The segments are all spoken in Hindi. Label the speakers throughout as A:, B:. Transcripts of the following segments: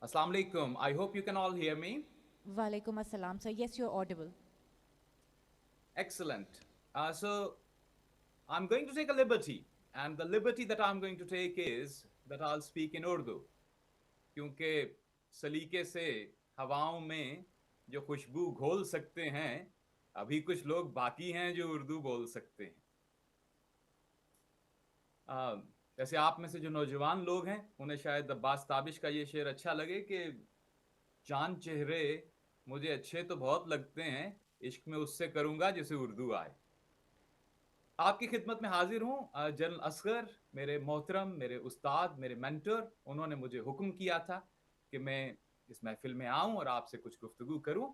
A: Assalamu alaikum. I hope you can all hear me.
B: Walaikum assalam. So yes, you're audible.
A: Excellent. So I'm going to take a liberty, and the liberty that I'm going to take is that I'll speak in Urdu, क्योंकि सलीके से हवाओं में जो खुशबू घोल सकते हैं, अभी कुछ लोग बाकी हैं जो उर्दू बोल सकते हैं। आ, जैसे आप में से जो नौजवान लोग हैं, उन्हें शायद अब्बास ताबिश का ये शेर अच्छा लगे कि चांद चेहरे मुझे अच्छे तो बहुत लगते हैं, इश्क में उससे करूंगा जिसे उर्दू आए। आपकी खिदमत में हाजिर हूँ जनरल असगर, मेरे मोहतरम, मेरे उस्ताद, मेरे मेंटर। उन्होंने मुझे हुक्म किया था कि मैं इस महफिल में आऊं और आपसे कुछ गुफ्तगू करूं।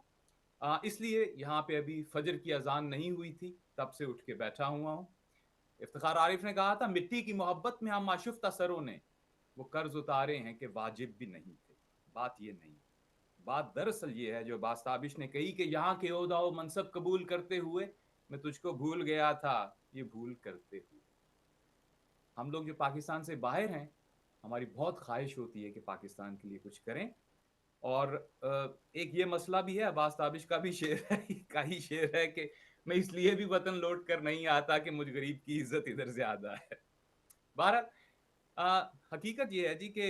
A: इसलिए यहाँ पे अभी फजर की अजान नहीं हुई थी, तब से उठ के बैठा हुआ हूँ। इफ्तिखार आरिफ ने कहा था, मिट्टी की मोहब्बत में हम माशुफ्ता सरों ने वो कर्ज उतारे हैं कि वाजिब भी नहीं थे। बात ये नहीं, बात दरअसल ये है जो बास्ताबिश ने कही कि यहाँ के ओहदा व मनसब कबूल करते हुए मैं तुझको भूल गया था, ये भूल करते हुए। हम लोग जो पाकिस्तान से बाहर हैं, हमारी बहुत ख्वाहिश होती है कि पाकिस्तान के लिए कुछ करें। और एक ये मसला भी है, अब्बास ताबिश का भी शेर है का ही शेर है कि मैं इसलिए भी वतन लौट कर नहीं आता कि मुझ गरीब की इज्जत इधर ज्यादा है। बहरहाल, हकीकत ये है जी कि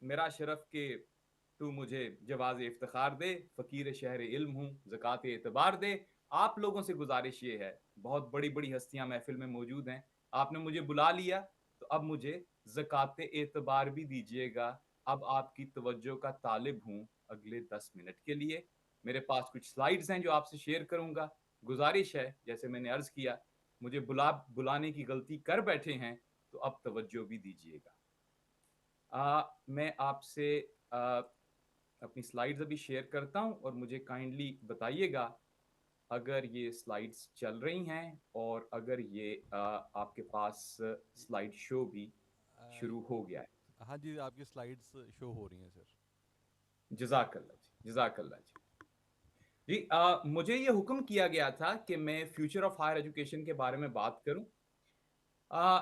A: मेरा शरफ के तू मुझे जवाज़ इफ्तिखार दे, फ़कीर शहर इल्म हूँ, ज़कात एतबार दे। आप लोगों से गुज़ारिश ये है, बहुत बड़ी-बड़ी हस्तियाँ महफ़िल में मौजूद हैं, आपने मुझे बुला लिया, तो अब मुझे ज़कात एतबार भी दीजिएगा। अब आपकी तवज्जो का तालिब हूँ अगले 10 मिनट के लिए। मेरे पास कुछ स्लाइड्स हैं जो आपसे शेयर करूँगा। गुज़ारिश है, जैसे मैंने अर्ज़ किया, मुझे बुलाने की गलती कर बैठे हैं, तो अब तवज्जो भी दीजिएगा। मैं आपसे अ, अपनी स्लाइड्स अभी शेयर करता हूँ और मुझे काइंडली बताइएगा अगर ये स्लाइड्स चल रही हैं और अगर ये आपके पास
C: जी
A: स्लाइड शो भी
C: अ,
A: शुरू हो गया है।
C: हाँ जी, आपकी स्लाइड्स शो हो रही हैं सर।
A: जज़ाकल्लाह जी, जज़ाकल्लाह जी। जी, मुझे ये हुक्म किया गया था कि मैं फ्यूचर ऑफ हायर एजुकेशन के बारे में बात करूँ।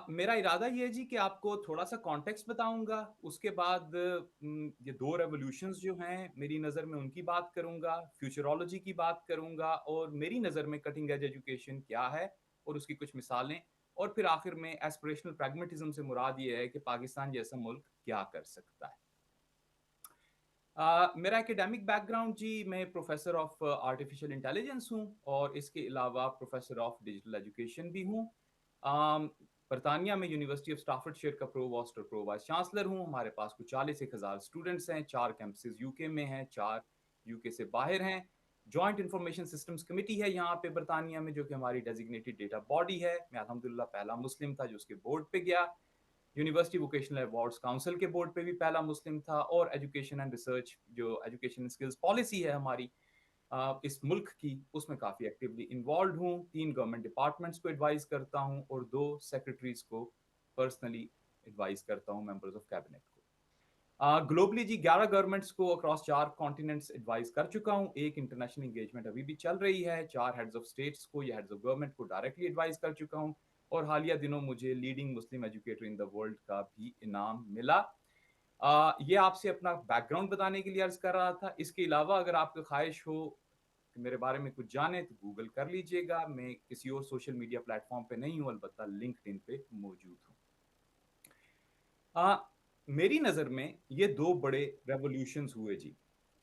A: मेरा इरादा ये है जी कि आपको थोड़ा-सा कॉन्टेक्स्ट बताऊँगा, उसके बाद ये 2 रेवोल्यूशंस जो हैं, मेरी नज़र में उनकी बात करूँगा, फ्यूचरोलॉजी की बात करूँगा और मेरी नज़र में कटिंग एज एजुकेशन क्या है और उसकी कुछ मिसालें, और फिर आखिर में एस्पिरेशनल प्रैग्मैटिज़्म से मुराद ये है कि पाकिस्तान जैसा मुल्क क्या कर सकता है। मेरा एकेडमिक बैकग्राउंड जी, मैं प्रोफ़ेसर ऑफ आर्टिफ़िशियल इंटेलिजेंस हूँ और इसके अलावा प्रोफ़ेसर ऑफ डिजिटल एजुकेशन भी हूँ। अम, बर्तानिया में यूनिवर्सिटी ऑफ स्टाफर्डशायर का प्रोवोस्ट और प्रो वाइस चांसलर हूँ। हमारे पास कुछ 40,000 स्टूडेंट्स हैं, 4 कैंपसेस यूके में हैं, 4 यूके से बाहर हैं। जॉइंट इन्फॉर्मेशन सिस्टम्स कमिटी है यहाँ पे बर्तानिया में, जो कि हमारी डेज़िग्नेटेड डेटा बॉडी है। मैं अल्हम्दुलिल्लाह पहला मुस्लिम था जो उसके बोर्ड पे गया। यूनिवर्सिटी वोकेशनल अवार्ड्स काउंसिल के बोर्ड पे भी पहला मुस्लिम था, और एजुकेशन एंड रिसर्च जो एजुकेशन स्किल्स पॉलिसी है हमारी इस मुल्क की, उसमें काफ़ी एक्टिवली इन्वॉल्व हूँ। 3 गवर्नमेंट डिपार्टमेंट्स को एडवाइस करता हूँ और 2 सेक्रेटरीज को पर्सनली एडवाइस करता हूँ, मेंबर्स ऑफ कैबिनेट को। ग्लोबली जी 11 गवर्नमेंट्स को अक्रॉस 4 कॉन्टिनेंट्स एडवाइस कर चुका हूँ। एक इंटरनेशनल एंगेजमेंट अभी भी चल रही है। 4 हेड्स ऑफ स्टेट्स को या हेड्स ऑफ गवर्नमेंट को डायरेक्टली एडवाइस कर चुका हूँ, और हालिया दिनों मुझे leading Muslim educator in the world का भी इनाम मिला। ये आपसे अपना बैकग्राउंड बताने के लिए अर्ज कर रहा था। इसके अलावा अगर आपको ख्वाहिश हो कि मेरे बारे में कुछ जाने, तो गूगल कर लीजिएगा। मैं किसी और सोशल मीडिया प्लेटफॉर्म पे नहीं हूँ, अलबत्ता लिंक्डइन पे मौजूद हूँ। मेरी नज़र में ये 2 बड़े रेवोल्यूशंस हुए जी,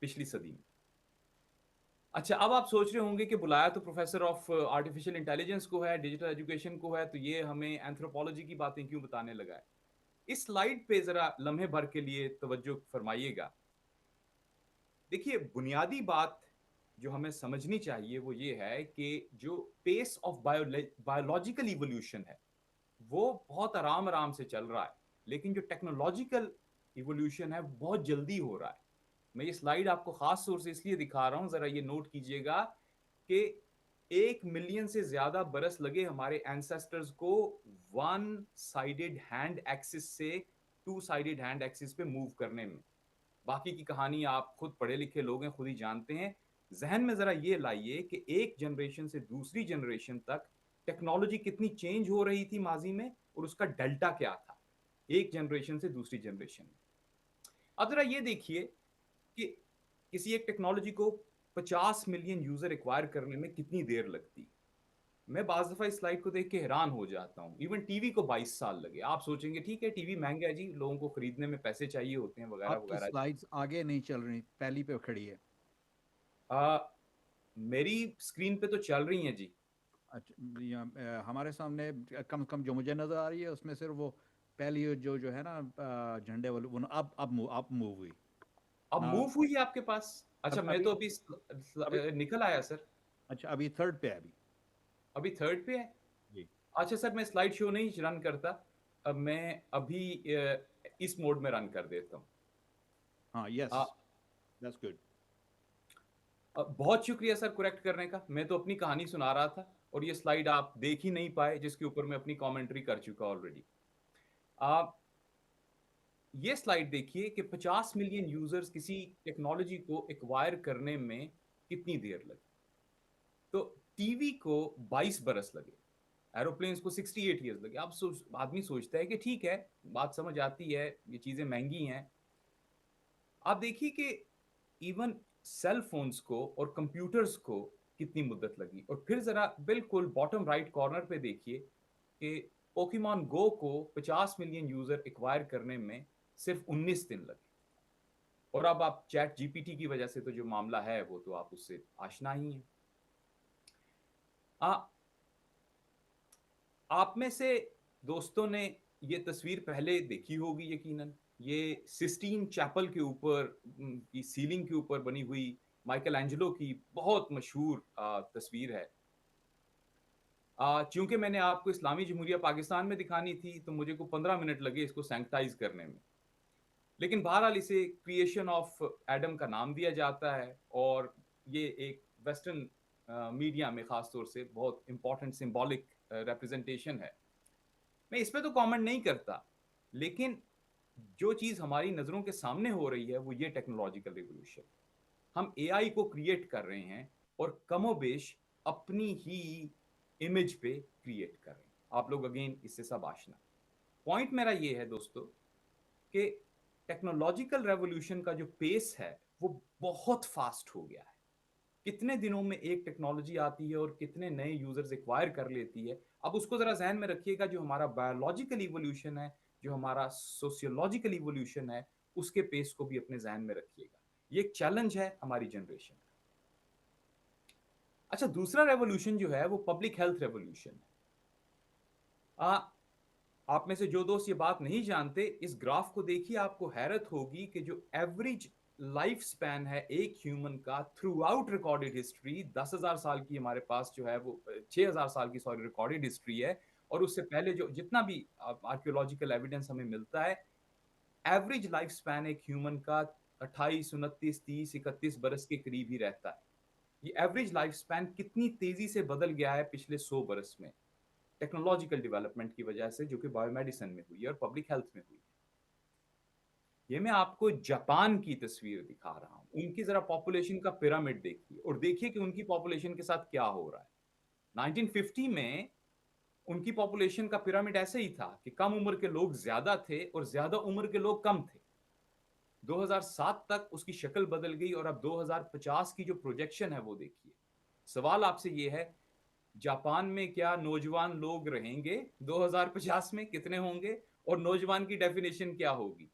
A: पिछली सदी में। अच्छा, अब आप सोच रहे होंगे कि बुलाया तो प्रोफ़ेसर ऑफ आर्टिफ़िशियल इंटेलिजेंस को है, डिजिटल एजुकेशन को है, तो ये हमें एंथ्रोपोलॉजी की बातें क्यों बताने लगा है? इस स्लाइड पे ज़रा लम्हे भर के लिए तवज्जो फ़रमाइएगा। देखिए, बुनियादी बात जो हमें समझनी चाहिए वो ये है कि जो पेस ऑफ बायोलॉजिकल इवोल्यूशन है, वो बहुत आराम-आराम से चल रहा है, लेकिन जो टेक्नोलॉजिकल इवोल्यूशन है, वो बहुत जल्दी हो रहा है। मैं ये स्लाइड आपको ख़ास तौर से इसलिए दिखा रहा हूँ, ज़रा ये नोट कीजिएगा कि 1 मिलियन से ज़्यादा बरस लगे हमारे एंसेस्टर्स को वन साइडेड हैंड एक्सिस से टू साइडेड हैंड एक्सिस पे मूव करने में। बाकी की कहानी आप खुद पढ़े लिखे लोग हैं, खुद ही जानते हैं। ज़हन में ज़रा ये लाइए कि एक जनरेशन से दूसरी जनरेशन तक टेक्नोलॉजी कितनी चेंज हो रही थी माज़ी में, और उसका डेल्टा क्या था, एक जनरेशन से दूसरी जनरेशन में। अब जरा ये देखिए कि किसी एक टेक्नोलॉजी को 50 मिलियन यूजर एक्वायर करने में कितनी देर लगती। मैं बाज़ दफ़ा इस स्लाइड को देख के हैरान हो जाता हूँ। इवन टीवी को 22 साल लगे। आप सोचेंगे ठीक है टीवी महँगा है जी, लोगों को खरीदने में पैसे चाहिए होते हैं
D: आपकी
A: वगैरह-वगैरह।
D: स्लाइड्स आगे नहीं चल रही, पहली पे खड़ी है।
A: अ, मेरी स्क्रीन पे तो चल रही हैं जी।
D: अच्छा, हमारे सामने कम से कम जो मुझे नज़र आ रही है उसमें सिर्फ वो पहली जो है ना झंडे वाली, वो अब मूव हुई।
A: अब
D: नाउ
A: मूव हुई है आपके पास? अच्छा मैं
D: अभी
A: तो अभी
D: अभी
A: निकल आया सर।
D: अच्छा, अभी थर्ड पे है अभी।
A: अभी थर्ड पे है?
D: जी।
A: अच्छा सर मैं स्लाइड शो नहीं रन करता। अब मैं अभी इस मोड में रन कर देता हूँ।
D: हाँ, यस,
A: अ,
D: दैट्स गुड।
A: बहुत शुक्रिया सर करेक्ट करने का। मैं तो अपनी कहानी सुना रहा था और ये स्लाइड आप देख ही नहीं पाए जिसके ऊपर मैं अपनी कमेंट्री कर चुका ऑलरेडी। आप ये स्लाइड देखिए कि 50 मिलियन यूजर्स किसी टेक्नोलॉजी को एक्वायर करने में कितनी देर लगी। तो टीवी को 22 बरस लगे, एरोप्लेन्स को 68 ईयर्स लगे। आदमी सोचता है कि ठीक है, बात समझ आती है, ये चीजें महंगी हैं। आप देखिए कि इवन सेल फोन्स को और कंप्यूटर्स को कितनी मुद्दत लगी। और फिर जरा बिल्कुल बॉटम राइट कॉर्नर पे देखिए कि पोकेमॉन गो को 50 मिलियन यूजर एक्वायर करने में सिर्फ 19 दिन लगे। और अब आप चैट जीपीटी की वजह से तो जो मामला है वो तो आप उससे आशना ही हैं। आ, आप में से दोस्तों ने ये तस्वीर पहले देखी होगी यकीनन। ये सिस्टीन चैपल के ऊपर की सीलिंग के ऊपर बनी हुई माइकल एंजेलो की बहुत मशहूर तस्वीर है। चूंकि मैंने आपको इस्लामी जमहूरिया पाकिस्तान में दिखानी थी तो मुझे को 15 मिनट लगे इसको सैनिटाइज करने में। लेकिन बहरहाल इसे क्रिएशन ऑफ एडम का नाम दिया जाता है और ये एक वेस्टर्न मीडिया में खास तौर से बहुत इंपॉर्टेंट सिंबॉलिक रिप्रेजेंटेशन है। मैं इस पे तो कमेंट नहीं करता, लेकिन जो चीज हमारी नजरों के सामने हो रही है वो ये टेक्नोलॉजिकल रिवॉल्यूशन। हम एआई को क्रिएट कर रहे हैं और कमोबेश अपनी ही इमेज पे क्रिएट कर रहे हैं। आप लोग अगेन इससे सब आशना। पॉइंट मेरा ये है दोस्तों कि टेक्नोलॉजिकल रेवोल्यूशन का जो पेस है वो बहुत फास्ट हो गया है। कितने दिनों में एक टेक्नोलॉजी आती है और कितने नए यूजर्स एक्वायर कर लेती है। अब उसको जरा जहन में रखिएगा, जो हमारा बायोलॉजिकल इवोल्यूशन है, जो हमारा सोशियोलॉजिकल इवोल्यूशन है, उसके पेस को भी अपने जहन में रखिएगा। ये एक चैलेंज है हमारी जनरेशन का। अच्छा, दूसरा रेवोल्यूशन जो है वो पब्लिक हेल्थ रेवोल्यूशन है। आप में से जो दोस्त ये बात नहीं जानते, इस ग्राफ को देखिए, आपको हैरत होगी कि जो एवरेज लाइफ स्पैन है एक ह्यूमन का थ्रू आउट रिकॉर्डेड हिस्ट्री, 10,000 साल की हमारे पास जो है वो 6,000 साल की सॉरी रिकॉर्डेड हिस्ट्री है। और उससे पहले जो जितना भी आर्कियोलॉजिकल एविडेंस हमें मिलता है, एवरेज लाइफ स्पैन एक ह्यूमन का 28, 29, 30, 31 बरस के करीब ही रहता है। ये एवरेज लाइफ स्पैन कितनी तेजी से बदल गया है पिछले 100 बरस में, टेक्नोलॉजिकल डेवलपमेंट की वजह से, जो कि बायोमेडिसिन में हुई है और पब्लिक हेल्थ में हुई है। ये मैं आपको जापान की तस्वीर दिखा रहा हूं। उनकी जरा पॉपुलेशन का पिरामिड देखिए और देखिए कि उनकी पॉपुलेशन के साथ क्या हो रहा है। 1950 में उनकी पॉपुलेशन का पिरामिड ऐसे ही था कि कम उम्र के लोग ज्यादा थे और ज्यादा उम्र के लोग कम थे। 2007 तक उसकी शक्ल बदल गई और अब 2050 की जो प्रोजेक्शन है वो देखिए। सवाल आपसे ये है, जापान में क्या नौजवान लोग रहेंगे 2050 में? कितने होंगे? और नौजवान की डेफिनेशन क्या होगी?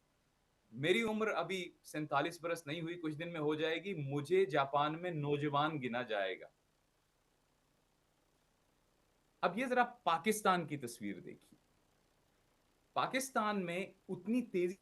A: मेरी उम्र अभी 47 बरस नहीं हुई, कुछ दिन में हो जाएगी। मुझे जापान में नौजवान गिना जाएगा। अब ये जरा पाकिस्तान की तस्वीर देखिए। पाकिस्तान में उतनी तेजी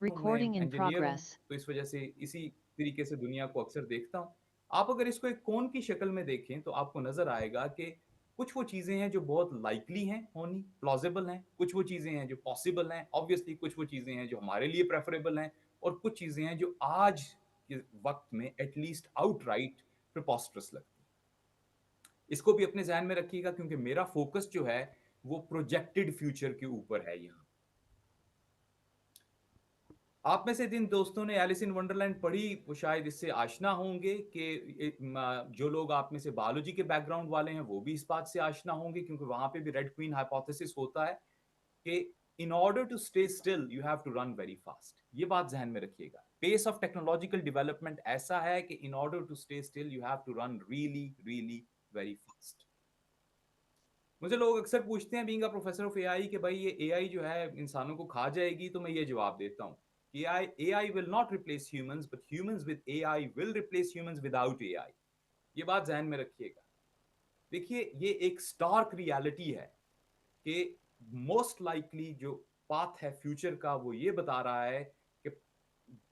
E: Recording
A: मैं
E: in
A: इंजीनियर हूँ,
E: progress.
A: तो इस वजह से इसी तरीके से दुनिया को अक्सर देखता हूँ। आप अगर इसको एक कोन की शक्ल में देखें तो आपको नज़र आएगा कि कुछ वो चीज़ें हैं जो बहुत लाइकली हैं होनी, प्लॉज़िबल हैं, कुछ वो चीज़ें हैं जो पॉसिबल हैं, ऑब्वियसली कुछ वो चीज़ें हैं जो हमारे लिए प्रेफ़रेबल हैं और कुछ चीज़ें हैं जो आज के वक़्त में एट लीस्ट आउटराइट प्रिपोस्टरस लगती हैं। इसको भी अपने ज़हन में रखिएगा क्योंकि मेरा फ़ोकस जो है वो प्रोजेक्टेड फ्यूचर के ऊपर है यहाँ। आप में से जिन दोस्तों ने एलिस इन वंडरलैंड पढ़ी, वो शायद इससे आशना होंगे कि जो लोग आप में से बायोलॉजी के बैकग्राउंड वाले हैं, वो भी इस बात से आशना होंगे क्योंकि वहाँ पे भी रेड क्वीन हाइपोथेसिस होता है कि in order to stay still, you have to run very fast. ये बात ज़हन में रखिएगा। पेस ऑफ टेक्नोलॉजिकल डेवलपमेंट ऐसा है कि in order to stay still, you have to run really, really very fast. मुझे लोग अक्सर पूछते हैं being a professor of AI कि भाई ये एआई जो है इंसानों को खा जाएगी, तो मैं ये जवाब देता हूँ कि AI will not replace humans but humans with AI will replace humans without AI. ये बात ध्यान में रखिएगा। देखिए ये एक स्टार्क रियलिटी है कि मोस्ट लाइकली जो पाथ है फ्यूचर का वो ये बता रहा है कि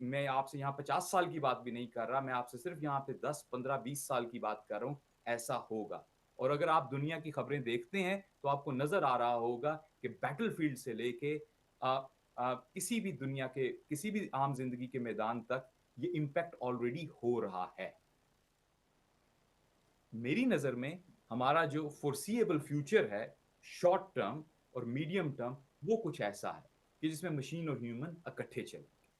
A: मैं आपसे यहाँ 50 साल की बात भी नहीं कर रहा, मैं आपसे सिर्फ यहाँ पे 10, 15, 20 साल की बात कर रहा हूँ, ऐसा होगा। और अगर आप दुनिया की खबरें देखते हैं तो आपको नजर आ रहा होगा कि बैटलफील्ड से लेके किसी भी दुनिया के किसी भी आम जिंदगी के मैदान तक ये इम्पैक्ट ऑलरेडी हो रहा है। मेरी नजर में हमारा जो फोर्सिएबल फ्यूचर है शॉर्ट टर्म और मीडियम टर्म वो कुछ ऐसा है कि जिसमें मशीन और ह्यूमन इकट्ठे चलेंगे।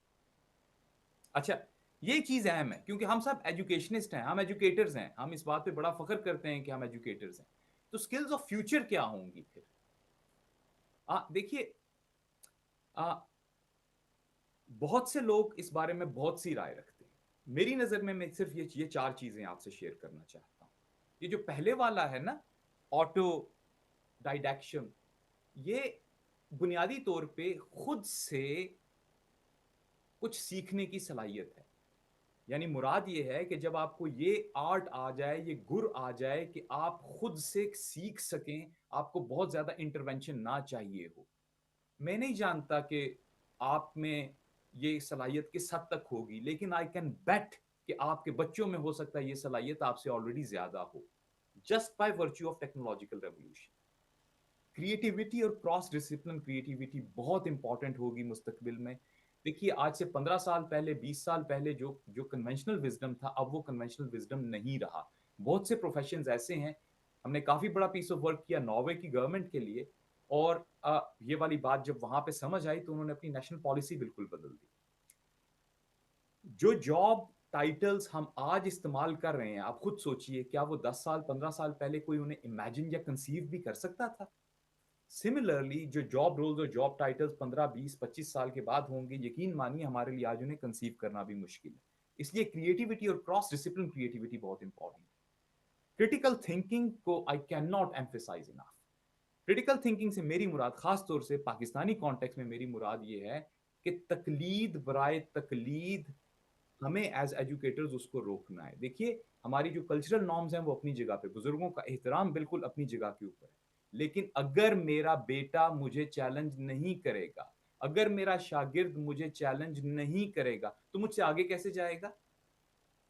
A: अच्छा, ये चीज अहम है क्योंकि हम सब एजुकेशनिस्ट हैं, हम एजुकेटर्स हैं, हम इस बात पे बड़ा फख्र करते हैं कि हम एजुकेटर्स हैं। तो स्किल्स ऑफ फ्यूचर क्या होंगी फिर? देखिए, बहुत से लोग इस बारे में बहुत सी राय रखते हैं। मेरी नजर में मैं सिर्फ ये चार चीजें आपसे शेयर करना चाहता हूं। ये जो पहले वाला है ना, ऑटो डाइडक्शन, ये बुनियादी तौर पे खुद से कुछ सीखने की सलाहियत है। यानी मुराद ये है कि जब आपको ये आर्ट आ जाए, ये गुर आ जाए कि आप खुद से सीख सकें, आपको बहुत ज्यादा इंटरवेंशन ना चाहिए हो। मैं नहीं जानता कि आप में ये सलाहियत किस हद तक होगी, लेकिन आई कैन बेट कि आपके बच्चों में हो सकता है ये सलाहियत आपसे ऑलरेडी ज्यादा हो, just by virtue of technological revolution. Creativity और क्रॉस डिसिप्लिन क्रिएटिविटी बहुत इंपॉर्टेंट होगी मुस्तकबिल में। देखिए, आज से 15 साल पहले, 20 साल पहले जो जो कन्वेंशनल विजडम था, अब वो कन्वेंशनल विजडम नहीं रहा। बहुत से प्रोफेशंस ऐसे हैं, हमने काफी बड़ा पीस ऑफ वर्क किया नॉर्वे की गवर्नमेंट के लिए, और ये वाली बात जब वहां पे समझ आई तो उन्होंने अपनी नेशनल पॉलिसी बिल्कुल बदल दी। जो जॉब टाइटल्स हम आज इस्तेमाल कर रहे हैं, आप खुद सोचिए, क्या वो 10 साल 15 साल पहले कोई उन्हें इमेजिन या कंसीव भी कर सकता था? सिमिलरली जो जॉब रोल्स और जॉब टाइटल्स 15, 20, 25 साल के बाद होंगे, यकीन मानिए हमारे लिए आज उन्हें कंसीव करना भी मुश्किल है। इसलिए क्रिएटिविटी और क्रॉस डिसिप्लिन क्रिएटिविटी बहुत इंपॉर्टेंट है। क्रिटिकल थिंकिंग को I can not emphasize enough. Critical thinking से मेरी मुराद, खास तौर से पाकिस्तानी कॉन्टेक्स्ट में मेरी मुराद ये है कि तकलीद बराए तकलीद, हमें एज एजुकेटर्स उसको रोकना है। देखिए, हमारी जो कल्चरल नॉर्म्स हैं वो अपनी जगह पे, बुजुर्गों का एहतराम बिल्कुल अपनी जगह के ऊपर है, लेकिन अगर मेरा बेटा मुझे चैलेंज नहीं करेगा, अगर मेरा शागिर्द मुझे चैलेंज नहीं करेगा, तो मुझसे आगे कैसे जाएगा?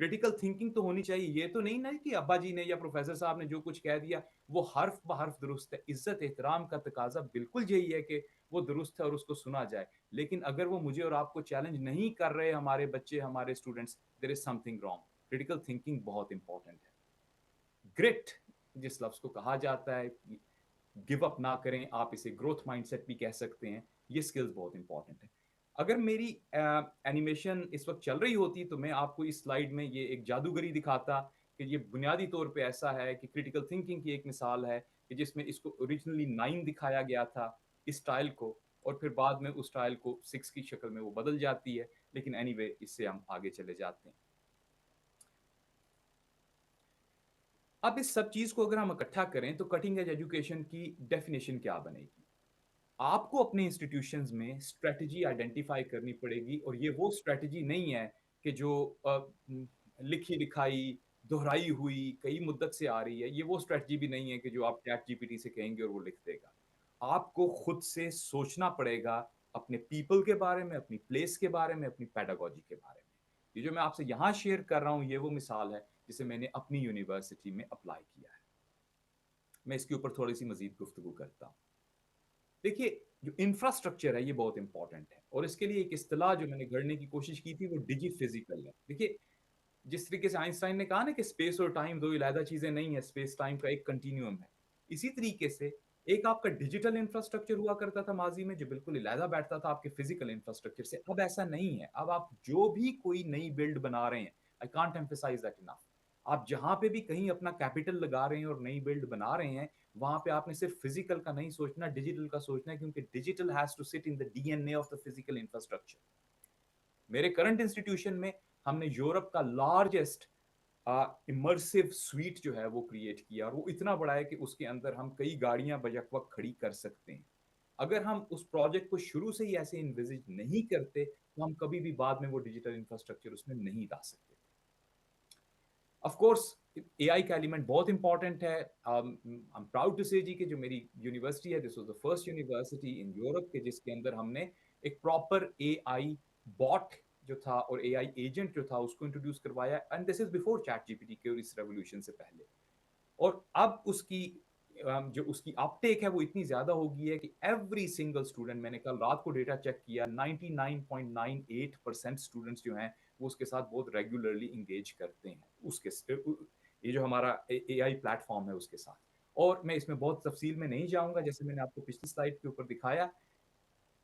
A: क्रिटिकल थिंकिंग तो होनी चाहिए। ये तो नहीं ना कि अब्बा जी ने या प्रोफेसर साहब ने जो कुछ कह दिया वो हर्फ ब हर्फ दुरुस्त है। इज्जत एहतराम का तकाजा बिल्कुल यही है कि वो दुरुस्त है और उसको सुना जाए, लेकिन अगर वो मुझे और आपको चैलेंज नहीं कर रहे, हमारे बच्चे, हमारे students, there is something wrong. Critical thinking बहुत इंपॉर्टेंट है। ग्रिट जिस लफ्ज को कहा जाता है, गिव अप ना करें, आप इसे ग्रोथ माइंडसेट भी कह सकते हैं, ये स्किल्स बहुत इंपॉर्टेंट है। अगर मेरी एनिमेशन इस वक्त चल रही होती तो मैं आपको इस स्लाइड में ये एक जादूगरी दिखाता कि ये बुनियादी तौर पे ऐसा है कि क्रिटिकल थिंकिंग की एक मिसाल है कि जिसमें इसको ओरिजिनली 9 दिखाया गया था, इस स्टाइल को, और फिर बाद में उस स्टाइल को 6 की शक्ल में वो बदल जाती है। लेकिन एनीवे, इससे हम आगे चले जाते हैं। अब इस सब चीज को अगर हम इकट्ठा करें तो कटिंग एज एजुकेशन की डेफिनेशन क्या बनेगी? आपको अपने इंस्टीट्यूशंस में स्ट्रेटजी आइडेंटिफाई करनी पड़ेगी, और ये वो स्ट्रेटजी नहीं है कि जो लिखी लिखाई, दोहराई हुई, कई मुद्दत से आ रही है। ये वो स्ट्रेटजी भी नहीं है कि जो आप चैट जीपीटी से कहेंगे और वो लिख देगा। आपको खुद से सोचना पड़ेगा अपने पीपल के बारे में, अपनी प्लेस के बारे में, अपनी पेडागोजी के बारे में। ये जो मैं आपसे यहाँ शेयर कर रहा हूँ, ये वो मिसाल है जिसे मैंने अपनी यूनिवर्सिटी में अप्लाई किया है। मैं इसके ऊपर थोड़ी-सी मज़ीद गुफ्तगू करता हूँ। देखिए, जो इंफ्रास्ट्रक्चर है ये बहुत इंपॉर्टेंट है और इसके लिए एक इस्तिलाह जो मैंने गढ़ने की कोशिश की थी वो डिजी-फिज़िकल है। देखिए, जिस तरीके से आइंस्टाइन ने कहा ना कि स्पेस और टाइम 2 अलग चीज़ें नहीं है, स्पेस टाइम का एक कंटीन्यूअम है। इसी तरीके से एक आपका डिजिटल इंफ्रास्ट्रक्चर हुआ करता था माज़ी में जो बिल्कुल अलहदा बैठता था आपके फिज़िकल इंफ्रास्ट्रक्चर से। अब ऐसा नहीं है। अब आप जो भी कोई नई बिल्ड बना रहे हैं, I can't emphasise that enough. आप जहाँ पे भी कहीं अपना कैपिटल लगा रहे हैं और नई बिल्ड बना रहे हैं, वहाँ पे आपने सिर्फ फिज़िकल का नहीं सोचना, डिजिटल का सोचना है क्योंकि digital has to sit in the DNA of the physical infrastructure. मेरे करंट इंस्टीट्यूशन में हमने यूरोप का लार्जेस्ट इमर्सिव स्वीट जो है वो क्रिएट किया और वो इतना बड़ा है कि उसके अंदर हम कई गाड़ियां बजक वक्त खड़ी कर सकते हैं। अगर हम उस प्रोजेक्ट को शुरू से ही ऐसे इन्विजिज नहीं करते तो हम कभी भी बाद में वो डिजिटल इंफ्रास्ट्रक्चर उसमें नहीं ला सकते। ऑफ कोर्स एआई का एलिमेंट बहुत इंपॉर्टेंट है। आई एम प्राउड टू से जी कि जो मेरी यूनिवर्सिटी है this was the first university in Europe के जिसके अंदर हमने एक प्रॉपर एआई बॉट जो था और एआई एजेंट जो था उसको इंट्रोड्यूस करवाया and this is before chat GPT के और इस रेवोल्यूशन से पहले। और अब उसकी जो उसकी अपटेक है वो इतनी ज्यादा हो गई है कि एवरी सिंगल स्टूडेंट, मैंने कल रात को डेटा चेक किया, 99.98% स्टूडेंट्स जो हैं वो उसके साथ बहुत रेगुलरली इंगेज करते हैं उसके ये जो हमारा एआई प्लेटफॉर्म है उसके साथ। और मैं इसमें बहुत तफसील में नहीं जाऊंगा, जैसे मैंने आपको पिछली स्लाइड के ऊपर दिखाया,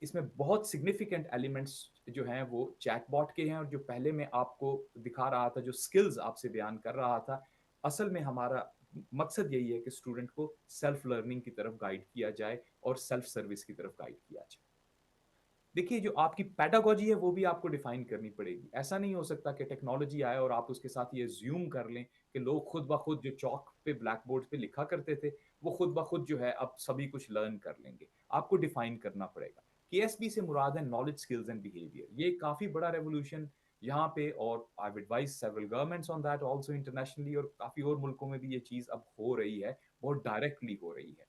A: इसमें बहुत सिग्निफिकेंट एलिमेंट्स जो हैं वो चैटबॉट के हैं और जो पहले मैं आपको दिखा रहा था, जो स्किल्स आपसे बयान कर रहा था, असल में हमारा मकसद यही है कि स्टूडेंट को सेल्फ लर्निंग की तरफ गाइड किया जाए और सेल्फ सर्विस की तरफ गाइड किया जाए। देखिए, जो आपकी पेडागोजी है वो भी आपको डिफाइन करनी पड़ेगी। ऐसा नहीं हो सकता कि टेक्नोलॉजी आए और आप उसके साथ ये ज़्यूम कर लें कि लोग खुद ब खुद जो चॉक पे ब्लैक बोर्ड पे लिखा करते थे, वो खुद ब खुद जो है अब सभी कुछ लर्न कर लेंगे। आपको डिफाइन करना पड़ेगा। केएसबी से मुराद है नॉलेज, स्किल्स एंड बिहेवियर। ये काफ़ी बड़ा रेवोल्यूशन यहाँ पे, और I would advise several governments on that also internationally, और काफ़ी और मुल्कों में भी ये चीज़ अब हो रही है, बहुत डायरेक्टली हो रही है।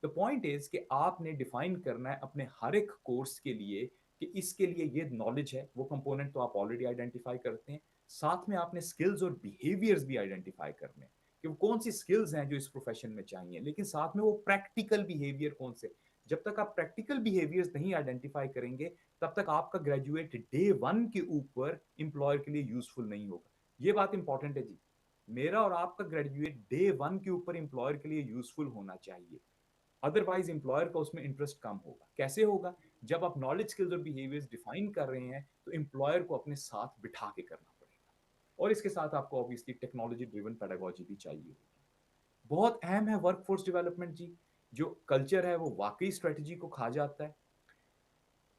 A: द पॉइंट इज कि आपने डिफाइन करना है अपने हर एक कोर्स के लिए कि इसके लिए ये नॉलेज है, वो कंपोनेंट तो आप ऑलरेडी आइडेंटिफाई करते हैं। साथ में आपने स्किल्स और बिहेवियर्स भी आइडेंटिफाई करने हैं कि वो कौन सी स्किल्स हैं जो इस प्रोफेशन में चाहिए, लेकिन साथ में वो प्रैक्टिकल बिहेवियर कौन से। जब तक आप प्रैक्टिकल बिहेवियर्स नहीं आइडेंटिफाई करेंगे तब तक आपका ग्रेजुएट डे वन के ऊपर एम्प्लॉयर के लिए यूजफुल नहीं होगा। ये बात इंपॉर्टेंट है जी। मेरा और आपका ग्रेजुएट डे वन के ऊपर एम्प्लॉयर के लिए यूजफुल होना चाहिए, अदरवाइज एम्प्लॉयर का उसमें इंटरेस्ट कम होगा। कैसे होगा? जब आप नॉलेज, स्किल्स और बिहेवियर्स डिफाइन कर रहे हैं तो एम्प्लॉयर को अपने साथ बिठा के करना पड़ेगा, और इसके साथ आपको ऑब्वियसली टेक्नोलॉजी ड्रिवन पेडागोजी भी चाहिए होगी। बहुत अहम है वर्कफोर्स डेवलपमेंट जी। जो कल्चर है वो वाकई स्ट्रेटजी को खा जाता है।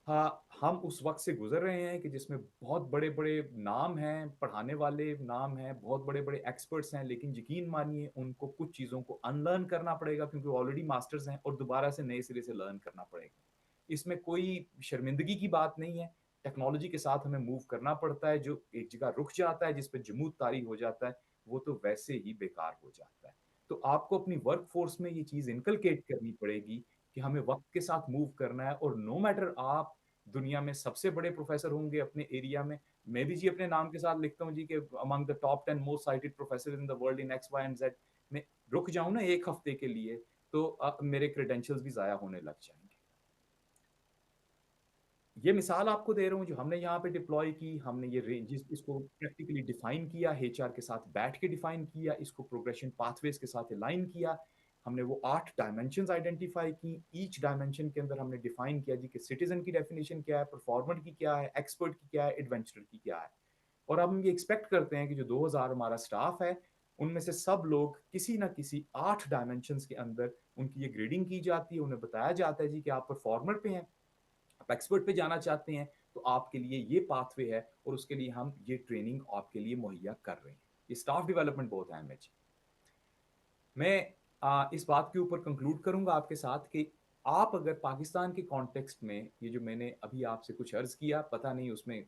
A: हाँ, हम उस वक्त से गुजर रहे हैं कि जिसमें बहुत बड़े बड़े नाम हैं, पढ़ाने वाले नाम हैं, बहुत बड़े बड़े एक्सपर्ट्स हैं, लेकिन यकीन मानिए उनको कुछ चीज़ों को अनलर्न करना पड़ेगा क्योंकि ऑलरेडी मास्टर्स हैं, और दोबारा से नए सिरे से लर्न करना पड़ेगा। इसमें कोई शर्मिंदगी की बात नहीं है। टेक्नोलॉजी के साथ हमें मूव करना पड़ता है। जो एक जगह रुक जाता है, जिस पे जमूद तारी हो जाता है, वो तो वैसे ही बेकार हो जाता है। तो आपको अपनी वर्क फोर्स में ये चीज़ इनकलकेट करनी पड़ेगी कि हमें वक्त के साथ मूव करना है, और नो मैटर आप दुनिया में सबसे बड़े प्रोफेसर होंगे अपने एरिया में। मैं भी जी अपने नाम के साथ लिखता हूँ जी कि among the top 10 most cited professor in the world in X Y and Z. मैं रुक जाऊं ना एक हफ्ते के लिए तो मेरे क्रेडेंशियल्स भी जाया होने लग जाएंगे। ये मिसाल आपको दे रहा हूँ जो हमने यहाँ पे डिप्लॉय की। हमने ये रेंजेस इसको प्रैक्टिकली डिफाइन किया, एचआर के साथ बैठ के डिफाइन किया, इसको प्रोग्रेशन पाथवेज के साथ अलाइन किया। हमने वो 8 डायमेंशंस आइडेंटिफाई की। ईच डायमेंशन के अंदर हमने डिफाइन किया जी कि सिटीजन की डेफिनेशन क्या है, परफॉर्मर की क्या है, एक्सपर्ट की क्या है, एडवेंचरर की क्या है। और अब हम ये एक्सपेक्ट करते हैं कि जो 2000 हमारा स्टाफ है उनमें से सब लोग किसी ना किसी 8 डायमेंशंस के अंदर उनकी ये ग्रेडिंग की जाती है। उन्हें बताया जाता है जी कि आप परफॉर्मर पे हैं, आप एक्सपर्ट पे जाना चाहते हैं, तो आपके लिए ये पाथवे है और उसके लिए हम ये ट्रेनिंग आपके लिए मुहैया कर रहे हैं। ये स्टाफ डेवलपमेंट बहुत अहम है जी। मैं इस बात के ऊपर कंक्लूड करूंगा आपके साथ कि आप अगर पाकिस्तान के कॉन्टेक्स्ट में ये जो मैंने अभी आपसे कुछ अर्ज किया, पता नहीं उसमें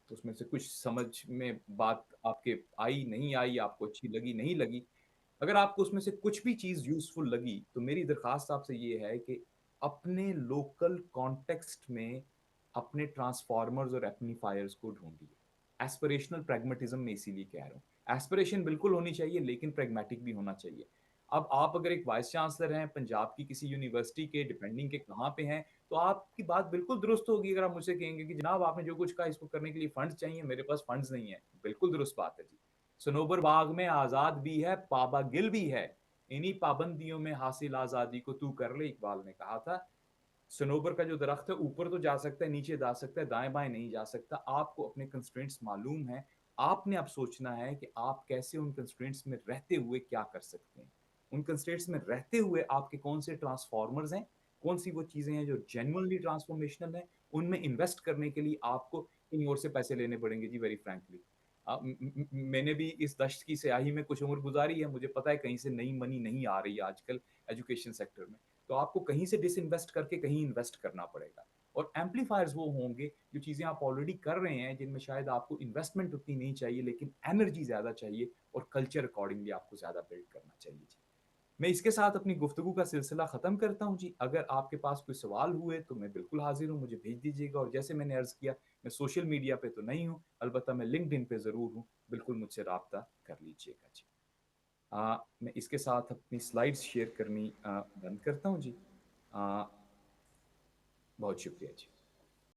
A: उसमें से कुछ समझ में बात आपके आई नहीं आई, आपको अच्छी लगी नहीं लगी, अगर आपको उसमें से कुछ भी चीज़ यूज़फुल लगी तो मेरी दरख्वास्त आपसे ये है कि अपने लोकल कॉन्टेक्स्ट में अपने ट्रांसफॉर्मर्स और एम्पलीफायर्स को ढूंढिए। एस्पिरेशनल प्रैग्मेटिज्म में इसीलिए कह रहा हूँ, एस्पिरेशन बिल्कुल होनी चाहिए लेकिन प्रैग्मेटिक भी होना चाहिए। अब आप अगर एक वाइस चांसलर हैं पंजाब की किसी यूनिवर्सिटी के, डिपेंडिंग के कहाँ पे हैं, तो आपकी बात बिल्कुल दुरुस्त होगी अगर आप मुझसे कहेंगे कि जनाब आपने जो कुछ कहा इसको करने के लिए फंड्स चाहिए, मेरे पास फंड्स नहीं है। बिल्कुल दुरुस्त बात है जी। सनोबर बाग में आजाद भी है, पाबा गिल भी है, इन्हीं पाबंदियों में हासिल आजादी को तू कर ले, इकबाल ने कहा था। सनोबर का जो दरख्त है ऊपर तो जा सकता है, नीचे जा सकता है, दाएं बाएं नहीं जा सकता। आपको अपने कंस्ट्रेंट्स मालूम है, आपने अब सोचना है कि आप कैसे उन कंस्ट्रेंट्स में रहते हुए क्या कर सकते हैं। उन कंस्ट्रेंट्स में रहते हुए आपके कौन से ट्रांसफॉर्मर्स हैं, कौन सी वो चीजें हैं जो जेन्युइनली ट्रांसफॉर्मेशनल है, उनमें इन्वेस्ट करने के लिए आपको कहीं और से पैसे लेने पड़ेंगे जी, वेरी फ्रैंकली। मैंने भी इस दश्त की स्याही में कुछ उम्र गुजारी है, मुझे पता है कहीं से नई मनी नहीं आ रही है आजकल एजुकेशन सेक्टर में। तो आपको कहीं से डिसइन्वेस्ट करके कहीं इन्वेस्ट करना पड़ेगा। और एम्पलीफायर्स वो होंगे जो चीज़ें आप ऑलरेडी कर रहे हैं, जिनमें शायद आपको इन्वेस्टमेंट उतनी नहीं चाहिए लेकिन एनर्जी ज़्यादा चाहिए और कल्चर अकॉर्डिंगली आपको ज़्यादा बिल्ड करना चाहिए जी। मैं इसके साथ अपनी गुफ्तगू का सिलसिला ख़त्म करता हूँ जी। अगर आपके पास कोई सवाल हुए तो मैं बिल्कुल हाजिर हूँ, मुझे भेज दीजिएगा। और जैसे मैंने अर्ज़ किया, मैं सोशल मीडिया पे तो नहीं हूँ, अलबत्ता मैं लिंक्डइन पे ज़रूर हूँ, बिल्कुल मुझसे राब्ता कर लीजिएगा जी। मैं इसके साथ अपनी स्लाइड्स शेयर करनी बंद करता हूँ जी। बहुत शुक्रिया जी।